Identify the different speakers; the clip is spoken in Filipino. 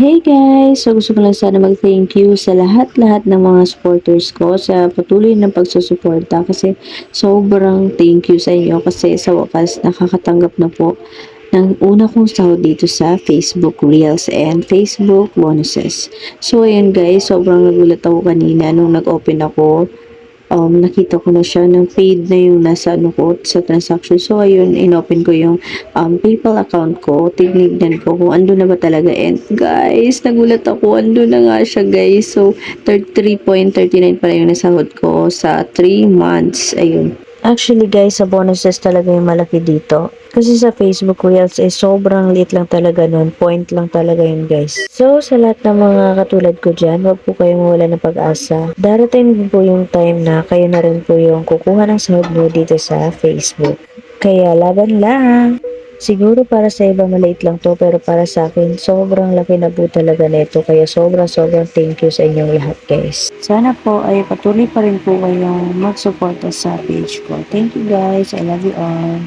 Speaker 1: Hey guys! So gusto ko lang sana mag-thank you sa lahat-lahat ng mga supporters ko sa patuloy na pagsusuporta kasi sobrang thank you sa inyo kasi sa wakas nakakatanggap na po ng una kong sahod dito sa Facebook Reels and Facebook bonuses. So ayun guys, sobrang nagulat ako kanina nung nag-open ako. Nakita ko na siya ng paid na yung nasa ano ko sa transaction. So, ayun, inopen ko yung PayPal account ko. Tinignan ko kung ando na ba talaga. And guys, nagulat ako. Ando na nga siya guys. So, 33.39 pala yung nasahod ko sa 3 months. Ayun. Actually guys, sa bonuses talaga yung malaki dito. Kasi sa Facebook Reels sobrang liit lang talaga nun. Point lang talaga yun guys. So sa lahat ng mga katulad ko dyan, wag po kayong wala ng pag-asa. Darating din po yung time na kayo na rin po yung kukuha ng sahod mo dito sa Facebook. Kaya laban lang! Siguro para sa iba maliit lang to pero para sa akin sobrang laki na po talaga nito kaya sobrang thank you sa inyong lahat guys. Sana po ay patuloy pa rin po kayong magsuporta sa page ko. Thank you guys. I love you all.